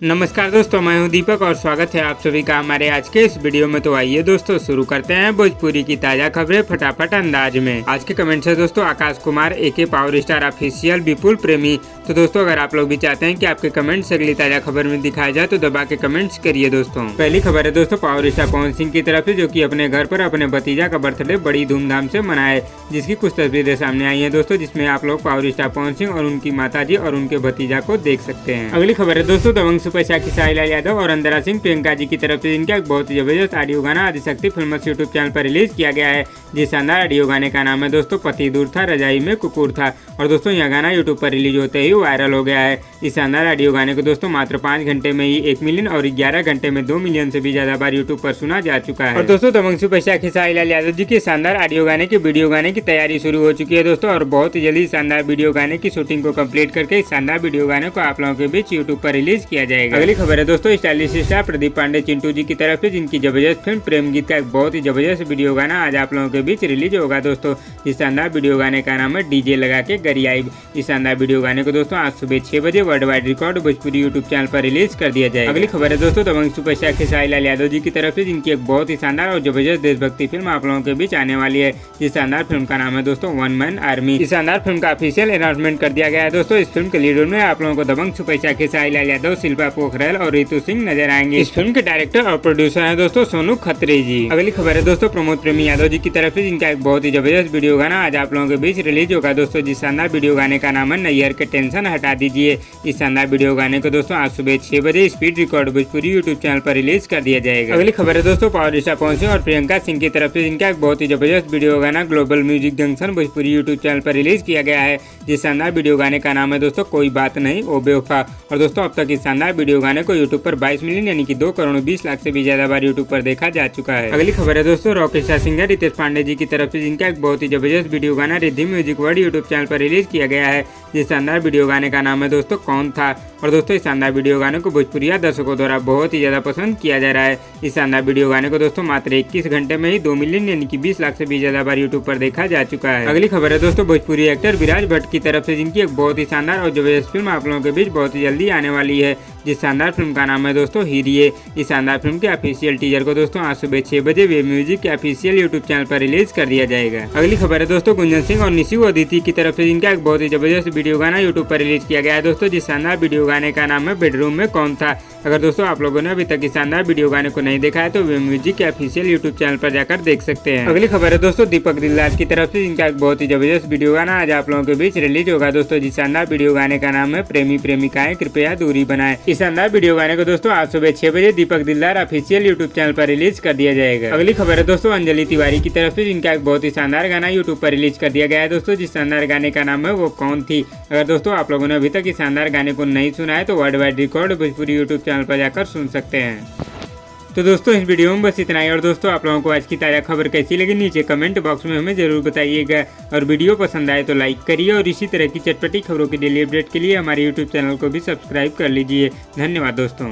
नमस्कार दोस्तों, मैं हूं दीपक और स्वागत है आप सभी का हमारे आज के इस वीडियो में। तो आइए दोस्तों शुरू करते हैं भोजपुरी की ताज़ा खबरें फटाफट अंदाज में। आज के कमेंट्स है दोस्तों Akash Kumar AK power star official Vipul Premi. तो दोस्तों अगर आप लोग भी चाहते हैं कि आपके कमेंट्स अगली ताज़ा खबर में दिखाया जाए तो दबा के कमेंट्स करिए दोस्तों। पहली खबर है दोस्तों पावर स्टार पवन सिंह की तरफ से, जो कि अपने घर पर अपने भतीजा का बर्थडे बड़ी धूमधाम से मनाए, जिसकी कुछ तस्वीरें सामने आई है दोस्तों, जिसमें आप लोग पावर स्टार पवन सिंह और उनकी माताजी और उनके भतीजा को देख सकते हैं। अगली खबर है दोस्तों दबंग सुपर स्टार साहिल यादव और अंदरा सिंह प्रियंका जी की तरफ से जिनका एक बहुत ही जबरदस्त ऑडियो गाना आदिशक्ति फिल्म्स यूट्यूब चैनल पर रिलीज किया गया है। जिस शानदार ऑडियो गाने का नाम है दोस्तों पति दूर था रजाई में कुकुर था। और दोस्तों यह गाना यूट्यूब पर रिलीज होते ही वायरल हो गया है। इस शानदार ऑडियो गाने को दोस्तों मात्र 5 घंटे में ही 1 मिलियन और 11 घंटे में 2 मिलियन से भी ज्यादा बार यूट्यूब पर सुना जा चुका है। और दोस्तों दबंग सुपरस्टार साहिल यादव जी के शानदार ऑडियो गाने की वीडियो गाने की तैयारी शुरू हो चुकी है दोस्तों, और बहुत ही जल्दी शानदार वीडियो गाने की शूटिंग को कंप्लीट करके इस शानदार वीडियो गाने को आप लोगों के बीच यूट्यूब पर रिलीज किया जाएगा। अगली खबर है दोस्तों स्टाइलिश स्टार प्रदीप पांडे चिंटू जी की तरफ से, जिनकी जबरदस्त फिल्म प्रेम गीत का एक बहुत ही जबरदस्त वीडियो गाना आज आप लोगों के बीच रिलीज होगा दोस्तों। इस शानदार वीडियो गाने का नाम है डीजे लगा के गरियाई। इस शानदार वीडियो गाने को दोस्तों आज सुबह 6 बजे world wide record Bhojpuri YouTube channel पर रिलीज कर दिया जाएगा। अगली खबर है दोस्तों दबंग सुपरस्टार खेसारी लाल यादव जी की तरफ से, जिनकी एक बहुत ही शानदार और जबरदस्त देशभक्ति फिल्म आप लोगों के बीच आने वाली है। इस शानदार फिल्म का नाम है दोस्तों वन मैन आर्मी। इस शानदार फिल्म का ऑफिशियल अनाउंसमेंट कर दिया गया है दोस्तों। इस फिल्म के लीड रोल में आप लोगों को दबंग सुपरस्टार खेसारी लाल यादव, शिल्पा पोखरेल और रितु सिंह नजर आएंगे। इस फिल्म के डायरेक्टर और प्रोड्यूसर हैं दोस्तों सोनू खत्री जी। अगली खबर है दोस्तों प्रमोद प्रेमी यादव जी की तरफ से, जिनका एक बहुत ही जबरदस्त वीडियो गाना आज आप लोगों के बीच रिलीज होगा दोस्तों। जिस शानदार वीडियो गाने का नाम है नैयर के टेंशन हटा दीजिए। इस शानदार वीडियो गाने को दोस्तों आज सुबह 6 बजे speed record Bhojpuri YouTube channel पर रिलीज कर दिया जाएगा। अगली खबर है दोस्तों पावर स्टार पवन सिंह और प्रियंका सिंह की तरफ से, जिनका एक बहुत ही जबरदस्त वीडियो गाना global music junction Bhojpuri YouTube channel पर रिलीज किया गया है। जिस शानदार वीडियो गाने का नाम है दोस्तों कोई बात नहीं ओ बेवफा। और दोस्तों अब तक इस शानदार वीडियो गाने को यूट्यूब पर 22 मिलियन यानी कि 2 करोड़ 20 लाख से भी ज्यादा बार यूट्यूब पर देखा जा चुका है। अगली खबर है दोस्तों rock star singer Ritesh Pandey ji की तरफ से, जिनका एक बहुत ही जबरदस्त वीडियो गाना Riddhi music world YouTube channel पर रिलीज किया गया है। जिस शानदार वीडियो गाने का नाम है दोस्तों कौन था। और दोस्तों इस शानदार वीडियो गाने को भोजपुरिया दर्शकों द्वारा बहुत ही ज्यादा पसंद किया जा रहा है। इस शानदार वीडियो गाने को दोस्तों मात्र 21 घंटे में ही 2 मिलियन यानी कि 20 लाख से भी ज्यादा बार यूट्यूब पर देखा जा चुका है। अगली खबर है दोस्तों भोजपुरी एक्टर विराज भट्ट की तरफ से, जिनकी एक बहुत ही शानदार और जबरदस्त फिल्म आप लोगों के बीच बहुत ही जल्दी आने वाली है। जिस शानदार फिल्म का नाम है दोस्तों हीरिये। इस शानदार फिल्म के ऑफिशियल टीजर को दोस्तों आज सुबह 6 बजे वेब म्यूजिक के ऑफिशियल यूट्यूब चैनल पर रिलीज कर दिया जाएगा। अगली खबर है दोस्तों गुंजन सिंह और निशु अदिति की तरफ से, जिनका एक बहुत ही जबरदस्त वीडियो गाना यूट्यूब पर रिलीज किया गया है दोस्तों। जिस शानदार वीडियो गाने का नाम है बेडरूम में कौन था। अगर दोस्तों आप लोगों ने अभी तक इस शानदार वीडियो गाने को नहीं देखा है तो वेब म्यूजिक के ऑफिशियल यूट्यूब चैनल पर जाकर देख सकते हैं। अगली खबर है दोस्तों दीपक दिलदार की तरफ से, जिनका एक बहुत ही जबरदस्त वीडियो गाना आज आप लोगों के बीच रिलीज होगा दोस्तों। जिस शानदार वीडियो गाने का नाम है प्रेमी प्रेमिकाएं कृपया दूरी बनाए। इस शानदार वीडियो गाने को दोस्तों आज सुबह 6 बजे दीपक दिलदार ऑफिशियल यूट्यूब चैनल पर रिलीज कर दिया जाएगा। अगली खबर है दोस्तों अंजलि तिवारी की तरफ से, जिनका एक बहुत ही शानदार गाना यूट्यूब पर रिलीज कर दिया गया है दोस्तों। जिस शानदार गाने का नाम है वो कौन थी। अगर दोस्तों आप लोगों ने अभी तक इस शानदार गाने को नहीं सुना है तो world wide record Bhojpuri YouTube channel पर जाकर सुन सकते हैं। तो दोस्तों इस वीडियो में बस इतना ही। और दोस्तों आप लोगों को आज की ताज़ा खबर कैसी लगी नीचे कमेंट बॉक्स में हमें जरूर बताइएगा। और वीडियो पसंद आए तो लाइक करिए और इसी तरह की चटपटी खबरों की डेली अपडेट के लिए हमारे यूट्यूब चैनल को भी सब्सक्राइब कर लीजिए। धन्यवाद दोस्तों।